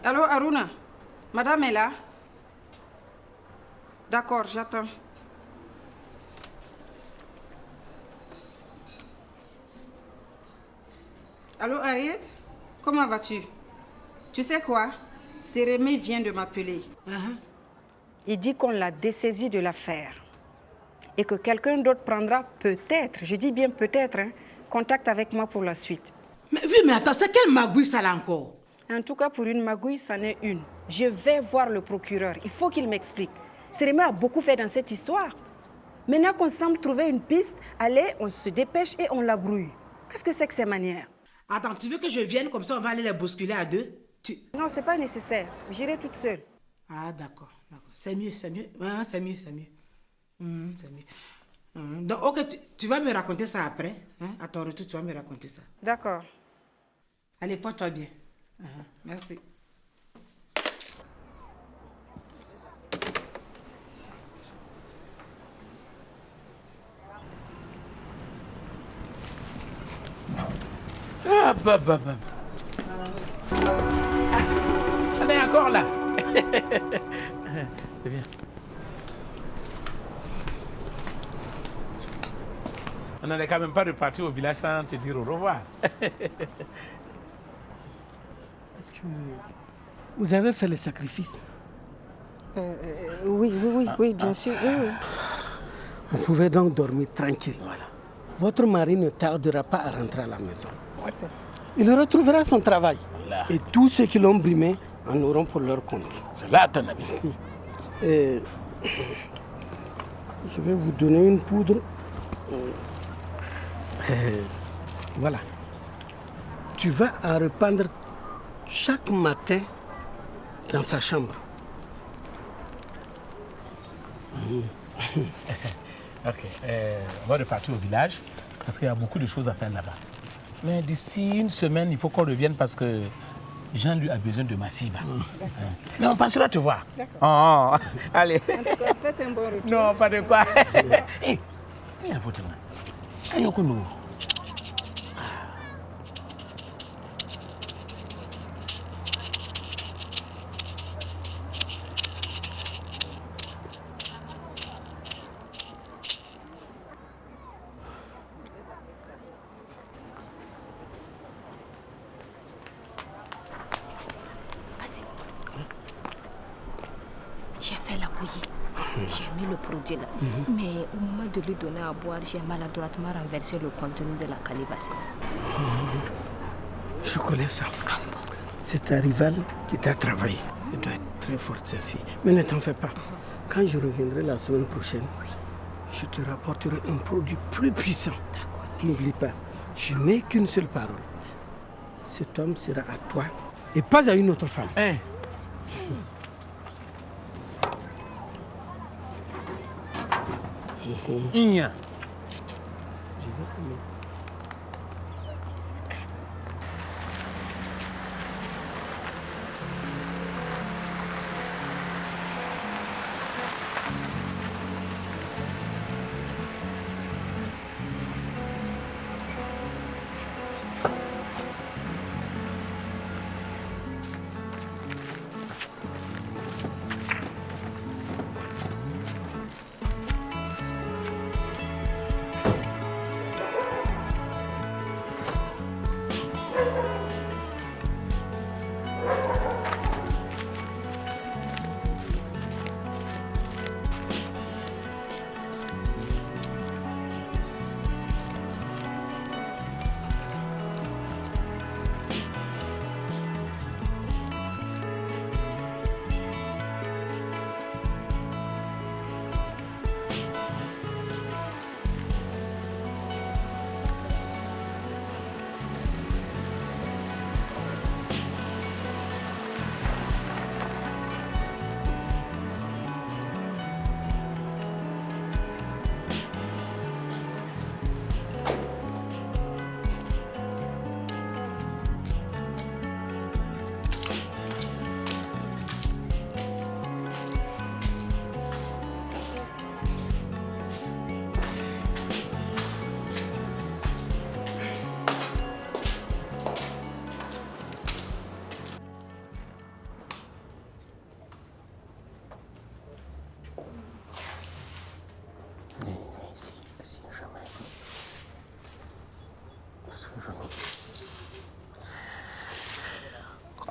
Allô, Aruna? Madame est là? D'accord, j'attends. Allô, Harriet? Comment vas-tu? Tu sais quoi? Sérémé vient de m'appeler. Il dit qu'on l'a dessaisi de l'affaire et que quelqu'un d'autre prendra peut-être, je dis bien peut-être, contact avec moi pour la suite. Mais oui, mais attends, c'est quelle magouille ça là encore? En tout cas, pour une magouille, c'en est une. Je vais voir le procureur. Il faut qu'il m'explique. Sérémé a beaucoup fait dans cette histoire. Maintenant qu'on semble trouver une piste, allez, on se dépêche et on la brouille. Qu'est-ce que c'est que ces manières? Attends, tu veux que je vienne comme ça, on va aller les bousculer à deux? Non, c'est pas nécessaire. J'irai toute seule. Ah, d'accord, d'accord. C'est mieux, c'est mieux. Ouais, c'est mieux, c'est mieux. C'est mieux. Donc, ok, tu vas me raconter ça après. À ton retour, tu vas me raconter ça. D'accord. Allez, porte-toi bien. Merci. Ah, on est encore là. C'est bien. On n'allait quand même pas repartir au village sans te dire au revoir. Est-ce que vous avez fait le sacrifice? Oui, bien sûr. Oui. Vous pouvez donc dormir tranquille. Voilà. Votre mari ne tardera pas à rentrer à la maison. Ouais. Il retrouvera son travail. Voilà. Et tous ceux qui l'ont brimé en auront pour leur compte. C'est là ton ami. Et je vais vous donner une poudre. Voilà. Tu vas en répandre chaque matin dans sa chambre. Ok. On va repartir au village parce qu'il y a beaucoup de choses à faire là-bas. Mais d'ici une semaine, il faut qu'on revienne parce que Jean lui a besoin de Massiba. Mais on passera te voir. D'accord. Allez. En tout cas, faites un bon retour. Non, pas de quoi. Hé, viens, votre main. J'ai fait la bouillie. J'ai mis le produit là. Mais au moment de lui donner à boire, j'ai maladroitement renversé le contenu de la calebasse. Je connais ça. C'est ta rivale qui t'a travaillé. Elle doit être très forte, cette fille. Mais ne t'en fais pas. Quand je reviendrai la semaine prochaine, je te rapporterai un produit plus puissant. N'oublie pas, je n'ai qu'une seule parole. Cet homme sera à toi et pas à une autre femme. Je vais te mettre.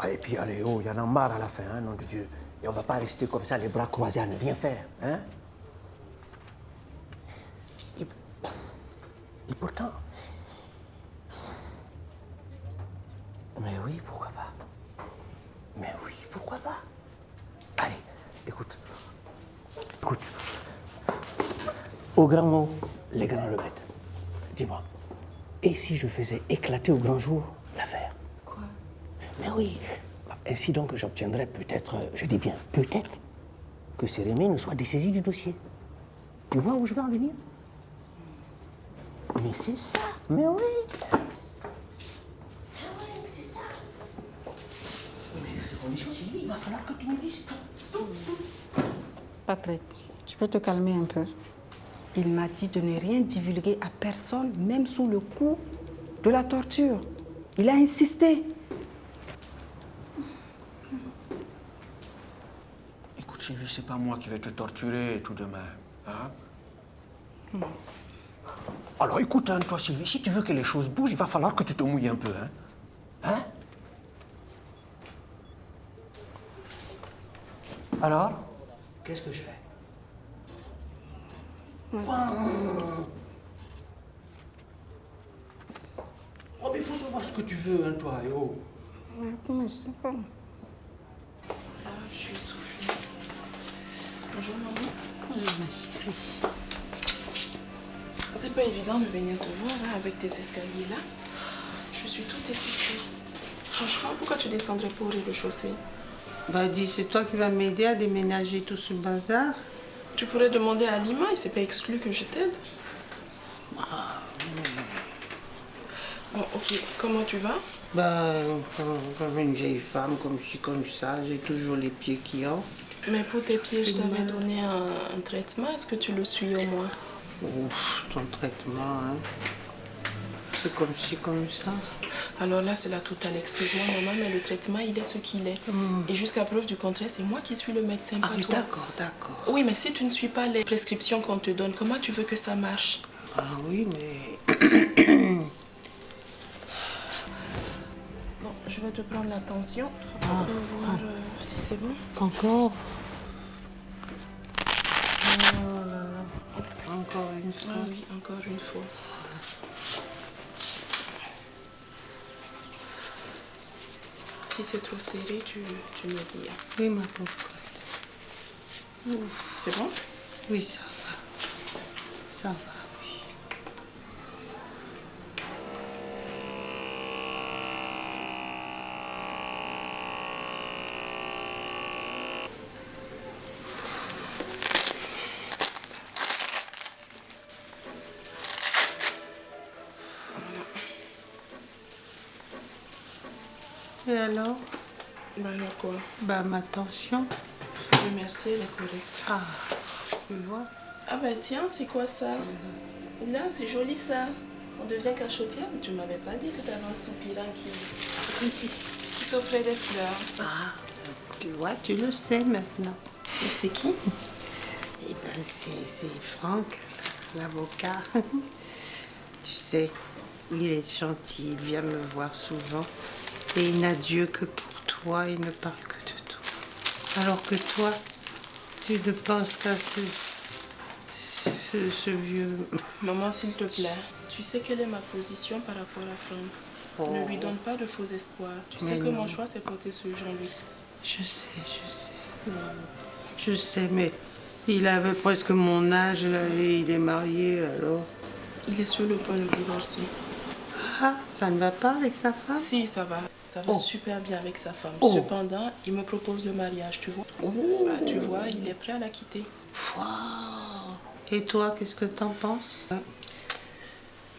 Ah, et puis, allez, oh, il y en a marre à la fin, hein, nom de Dieu. Et on va pas rester comme ça, les bras croisés à ne rien faire, hein. Et pourtant... Mais oui, pourquoi pas? Mais oui, pourquoi pas? Allez, écoute. Écoute. Au grand mot, les grands le mettent. Dis-moi, et si je faisais éclater au grand jour l'affaire? Quoi? Mais oui. Ainsi donc, j'obtiendrais peut-être, je dis bien peut-être, que Cérémie ne soit dessaisie du dossier. Tu vois où je veux en venir? Mais c'est ça, mais oui. C'est ça. Mais dans ces conditions, Sylvie, il va falloir que tu me dises tout. Patrick, tu peux te calmer un peu. Il m'a dit de ne rien divulguer à personne, même sous le coup de la torture. Il a insisté. Écoute, Sylvie, c'est pas moi qui vais te torturer tout demain, hein? Alors écoute, hein, toi, Sylvie, si tu veux que les choses bougent, il va falloir que tu te mouilles un peu, hein? Hein? Alors, qu'est-ce que je fais? Oh, mais il faut savoir ce que tu veux, hein, toi, et oh. Comment je sais pas. Ah, je suis essoufflée. Bonjour, maman. Bonjour, ma chérie. C'est pas évident de venir te voir hein, avec tes escaliers là. Je suis toute essoufflée. Franchement, pourquoi tu descendrais pas au rez-de-chaussée? Bah dis, c'est toi qui vas m'aider à déménager tout ce bazar. Tu pourrais demander à Lima et c'est pas exclu que je t'aide. Bon, ok. Comment tu vas? Bah, comme une vieille femme, comme ci, comme ça, j'ai toujours les pieds qui enflent. Mais pour tes pieds, je t'avais donné un traitement. Est-ce que tu le suis au moins? Ouf, ton traitement, hein. C'est comme ci, comme ça. Alors là, c'est la totale. Excuse-moi, maman, mais le traitement, il est ce qu'il est. Et jusqu'à preuve du contraire, c'est moi qui suis le médecin, pas oui, toi. d'accord, d'accord. Oui, mais si tu ne suis pas les prescriptions qu'on te donne, comment tu veux que ça marche? Ah oui, mais... Bon, je vais te prendre la tension pour voir si c'est bon. Encore? Oh là là. Encore une fois. Ah oui, encore une fois. Si c'est trop serré, tu me dis. Oui, ma pauvre. C'est bon? Oui, ça va. Ça va, oui. Et alors? Bah alors quoi? Bah ma tension. Oui, merci, elle est correcte. Ah, tu vois? Ah bah tiens, c'est quoi ça? Là, c'est joli ça. On devient cachotière, mais tu m'avais pas dit que tu avais un soupirant qui t'offrait des fleurs. Ah, tu vois, tu le sais maintenant. Et c'est qui? Eh ben, c'est Franck, l'avocat. Tu sais, il est gentil, il vient me voir souvent. Et il n'a Dieu que pour toi, il ne parle que de toi. Alors que toi, tu ne penses qu'à ce vieux... Maman, s'il te plaît, tu sais quelle est ma position par rapport à Franck. Ne lui donne pas de faux espoirs. Tu sais que mon choix, c'est porter sur Jean-Louis. Je sais. Je sais, mais il avait presque mon âge là, et il est marié, alors... Il est sur le point de divorcer. Ah, ça ne va pas avec sa femme? Si, ça va. Ça va super bien avec sa femme. Oh. Cependant, il me propose le mariage, tu vois. Bah, tu vois, il est prêt à la quitter. Wow. Et toi, qu'est-ce que t'en penses?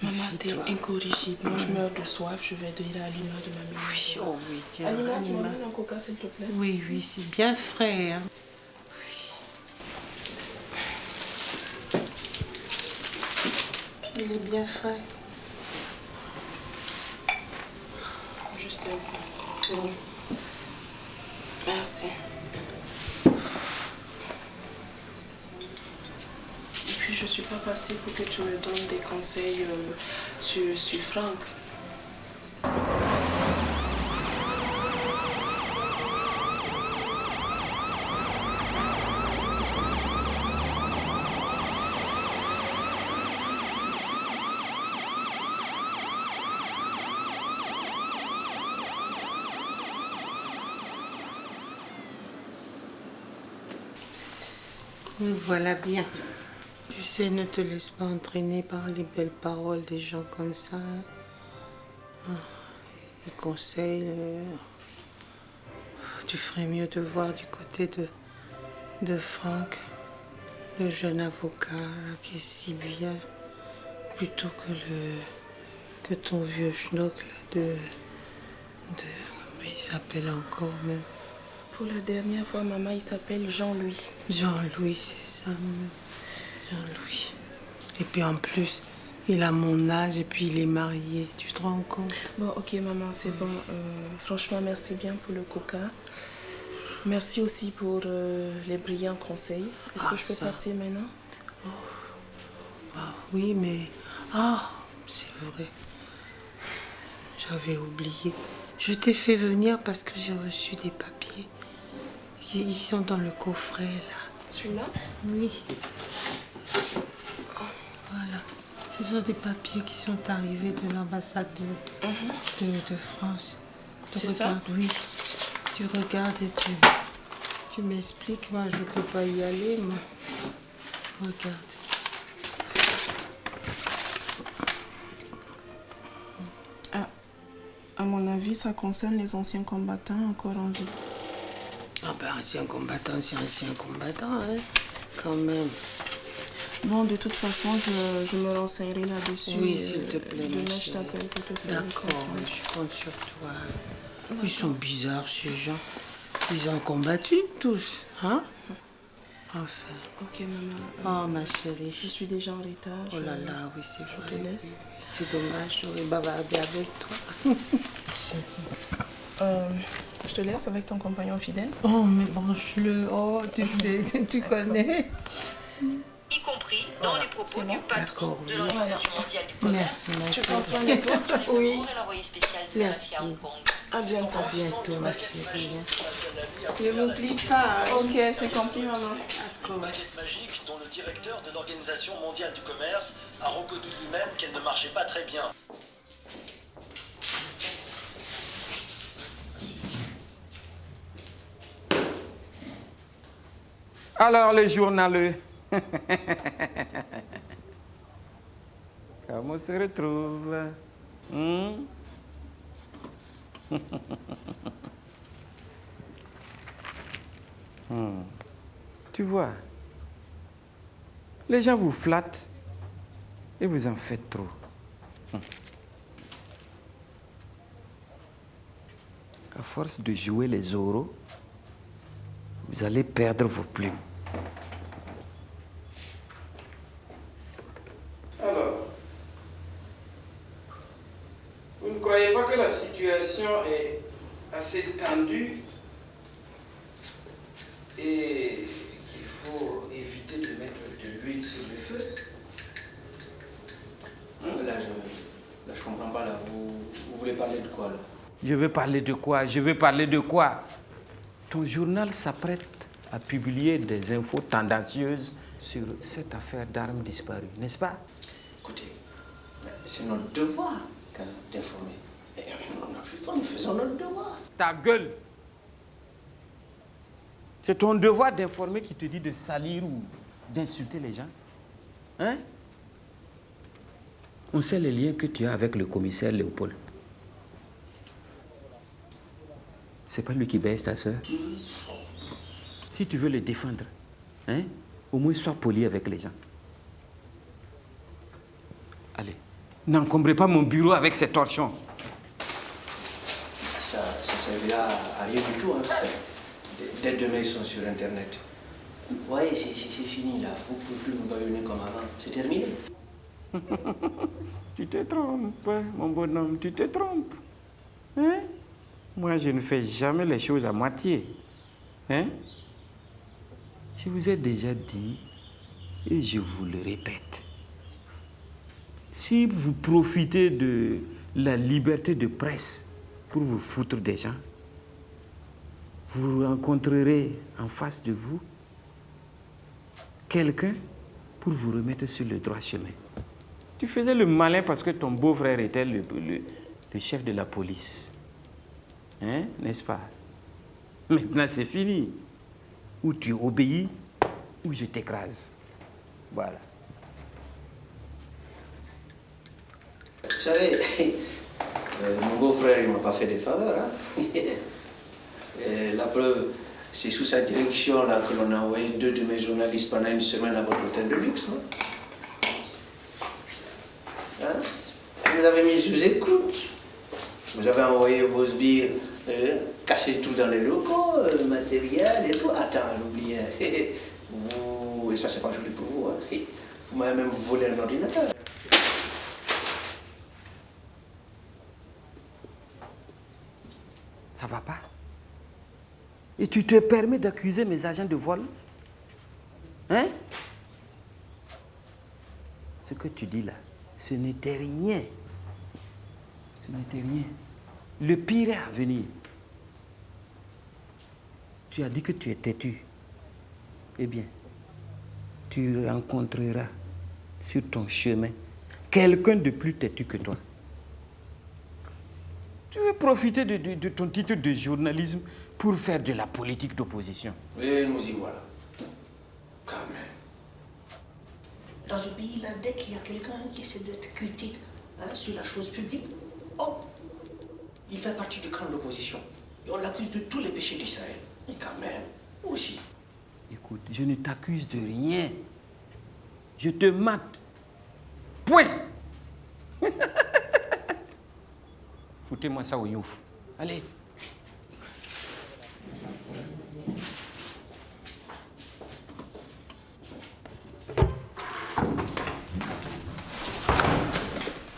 Maman, t'es incorrigible. Moi, je meurs de soif. Je vais dire à Alima de m'amener. Oui, oh oui, tiens. Alima, tu m'amènes un coca, s'il te plaît? Oui, c'est bien frais, hein. Oui. Il est bien frais. Juste un peu. C'est bon. Merci. Et puis, je suis pas passée pour que tu me donnes des conseils sur Franck. Nous voilà bien. Tu sais, ne te laisse pas entraîner par les belles paroles des gens comme ça. Hein. Les conseils, tu ferais mieux de voir du côté de Franck, le jeune avocat là, qui est si bien, plutôt que ton vieux schnock là, mais il s'appelle encore même. Pour la dernière fois, maman, il s'appelle Jean-Louis. Jean-Louis, c'est ça. Jean-Louis. Et puis en plus, il a mon âge et puis il est marié. Tu te rends compte? Bon, ok, maman, c'est bon. Franchement, merci bien pour le coca. Merci aussi pour les brillants conseils. Est-ce que je peux partir maintenant? Oui, mais... Ah, c'est vrai. J'avais oublié. Je t'ai fait venir parce que j'ai reçu des papiers. Ils sont dans le coffret, là. Celui-là? Oui. Voilà. Ce sont des papiers qui sont arrivés de l'ambassade de France. C'est ça? Oui. Tu regardes et tu m'expliques. Moi, je ne peux pas y aller, moi. Regarde. À mon avis, ça concerne les anciens combattants encore en vie. Ah ben, ancien combattant, c'est ancien combattant, hein, quand même. Bon, de toute façon, je me renseignerai là-dessus. Oui, s'il te plaît, demain, ma je chérie. t'appelle pour te faire. D'accord, je compte sur toi. Ils sont bizarres, ces gens. Ils ont combattu tous, hein? Enfin. Ok, maman. Oh, ma chérie. Je suis déjà en retard. Oh là là, oui, c'est vrai. Je te laisse. C'est dommage, j'aurais bavardé avec toi. Je te laisse avec ton compagnon fidèle. Oh, mais branche-le. Oh, tu sais, tu connais. Y compris dans les propos du patron de l'Organisation mondiale du commerce. Merci, ma Tu chérie. prends soin de toi? Oui. Et l'envoyé spécial de Merci. RFI à Hong Kong. À bientôt. À bientôt, ma chérie. Ne m'oublie pas. Hein. Ok, c'est compris, maman. D'accord. Baguette magique dont le directeur de l'Organisation mondiale du commerce a reconnu lui-même qu'elle ne marchait pas très bien. Alors, les journaleux, comment on se retrouve? Tu vois, les gens vous flattent et vous en faites trop. À force de jouer les oraux, vous allez perdre vos plumes. Alors, vous ne croyez pas que la situation est assez tendue et qu'il faut éviter de mettre de l'huile sur le feu? Là, je comprends pas, là. Vous voulez parler de quoi, là? Je veux parler de quoi? Je veux parler de quoi? Ton journal s'apprête à publier des infos tendancieuses sur cette affaire d'armes disparues, n'est-ce pas? Écoutez, c'est notre devoir quand même d'informer. Et nous faisons notre devoir. Ta gueule! C'est ton devoir d'informer qui te dit de salir ou d'insulter les gens? Hein? On sait les liens que tu as avec le commissaire Léopold. C'est pas lui qui baisse ta soeur. Si tu veux le défendre, hein, au moins sois poli avec les gens. Allez, n'encombrez pas mon bureau avec ces torchons. Ça servira à rien du tout. Hein. Dès demain, ils sont sur Internet. Ouais, c'est fini, là. Vous ne pouvez plus nous baïonner comme avant. C'est terminé. Tu te trompes, mon bonhomme, tu te trompes. Hein? Moi, je ne fais jamais les choses à moitié. Hein? Je vous ai déjà dit, et je vous le répète, si vous profitez de la liberté de presse pour vous foutre des gens, vous rencontrerez en face de vous quelqu'un pour vous remettre sur le droit chemin. Tu faisais le malin parce que ton beau-frère était le chef de la police. Hein, n'est-ce pas? Maintenant, c'est fini. Ou tu obéis, ou je t'écrase. Voilà. Vous savez, mon beau-frère, il ne m'a pas fait des faveurs. Hein? Et la preuve, c'est sous sa direction là, que l'on a envoyé 2 de mes journalistes pendant une semaine à votre hôtel de luxe. Hein? Vous nous avez mis sous écoute. Vous avez envoyé vos sbires cacher tout dans les locaux, le matériel et tout. Attends, j'ai oublié. Et ça, c'est pas joli pour vous. Hein? Vous m'avez même volé un ordinateur. Ça va pas? Et tu te permets d'accuser mes agents de vol? Hein? Ce que tu dis là, ce n'était rien. Ce n'était rien. Le pire est à venir. Tu as dit que tu es têtu. Eh bien, tu rencontreras sur ton chemin quelqu'un de plus têtu que toi. Tu veux profiter de ton titre de journalisme pour faire de la politique d'opposition. Et nous y voilà. Quand même. Dans ce pays-là, dès qu'il y a quelqu'un qui essaie d'être critique sur la chose publique, hop, il fait partie du camp de l'opposition. Et on l'accuse de tous les péchés d'Israël. Et quand même, nous aussi. Écoute, je ne t'accuse de rien. Je te mate. Point. Foutez-moi ça au youf. Allez.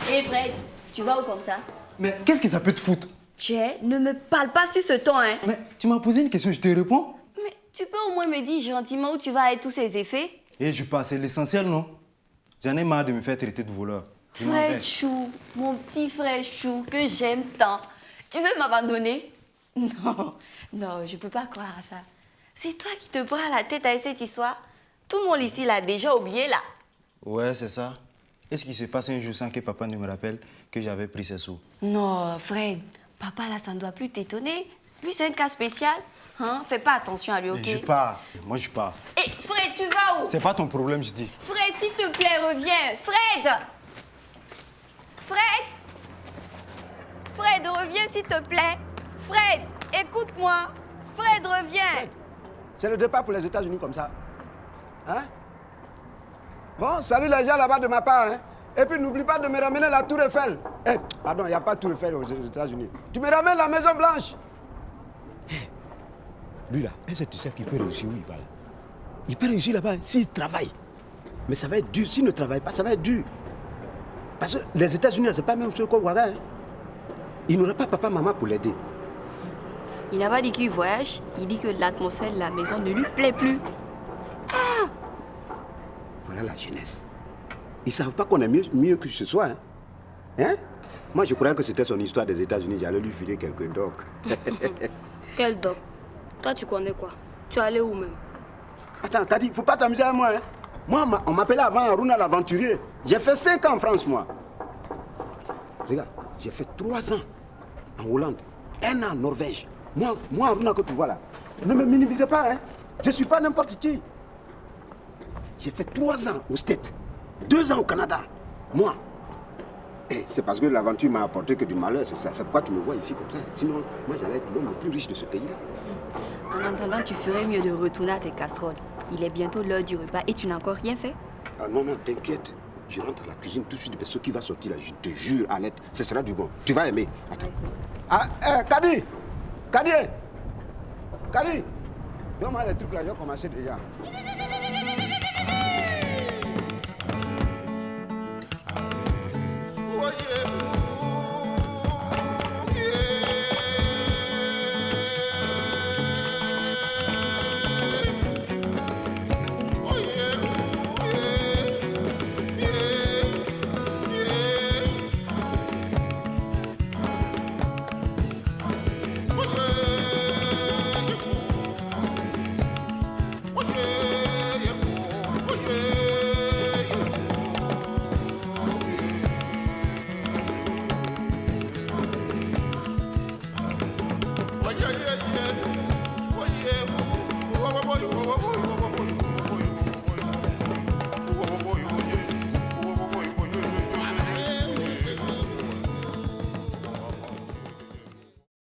Hé Fred, tu vas où comme ça? Mais qu'est-ce que ça peut te foutre? Jay, ne me parle pas sur ce ton, hein. Mais tu m'as posé une question, je te réponds. Mais tu peux au moins me dire gentiment où tu vas avec tous ces effets? Et je passe, c'est l'essentiel, non? J'en ai marre de me faire traiter de voleur. Fred Chou, mon petit frère Chou, que j'aime tant. Tu veux m'abandonner? Non, non, je peux pas croire à ça. C'est toi qui te prends la tête avec cette histoire. Tout le monde ici l'a déjà oublié, là. Ouais, c'est ça. Est-ce qu'il se passe un jour sans que papa ne me rappelle que j'avais pris ses sous? Non, Fred, papa, là, ça ne doit plus t'étonner. Lui, c'est un cas spécial. Hein? Fais pas attention à lui, ok? Je pars. Moi, je pars. Hé, Fred, tu vas où? C'est pas ton problème, je dis. Fred, s'il te plaît, reviens. Fred! Fred! Fred, reviens, s'il te plaît. Fred, écoute-moi. Fred, reviens. C'est le départ pour les États-Unis comme ça. Hein? Bon, salut les gens là-bas de ma part. Hein? Et puis n'oublie pas de me ramener la Tour Eiffel. Eh, pardon, il n'y a pas de Tour Eiffel aux États-Unis. Tu me ramènes la Maison Blanche. Lui là, est-ce que tu sais qu'il peut réussir où il va là? Il peut réussir là-bas s'il travaille. Mais ça va être dur. S'il ne travaille pas, ça va être dur. Parce que les États-Unis, c'est pas même ce qu'on voit. Hein? Il n'aura pas papa, maman pour l'aider. Il n'a pas dit qu'il voyage, il dit que l'atmosphère de la maison ne lui plaît plus. Ah! Voilà la jeunesse. Ils ne savent pas qu'on est mieux que ce soit. Hein? Hein? Moi, je croyais que c'était son histoire des États-Unis. J'allais lui filer quelques docs. Quel doc? Toi, tu connais quoi? Tu es allé où même? Attends, Kadi, il ne faut pas t'amuser à moi. Hein? Moi, on m'appelait avant Aruna l'aventurier. J'ai fait 5 ans en France, moi. Regarde, j'ai fait 3 ans en Hollande, 1 an en Norvège. Moi, Aruna, que tu vois là, ne me minimisez pas. Hein? Je ne suis pas n'importe qui. J'ai fait 3 ans aux States, 2 ans au Canada. Moi. Et c'est parce que l'aventure m'a apporté que du malheur. C'est pourquoi tu me vois ici comme ça. Sinon, moi, j'allais être l'homme le plus riche de ce pays-là. En attendant, tu ferais mieux de retourner à tes casseroles. Il est bientôt l'heure du repas et tu n'as encore rien fait. Ah non, non, t'inquiète. Je rentre à la cuisine tout de suite. Ce qui va sortir là, je te jure, Annette, ce sera du bon. Tu vas aimer. Attends. Ah, Kadi! Kadi! Kadi! Donne-moi les trucs là, j'ai commencé déjà.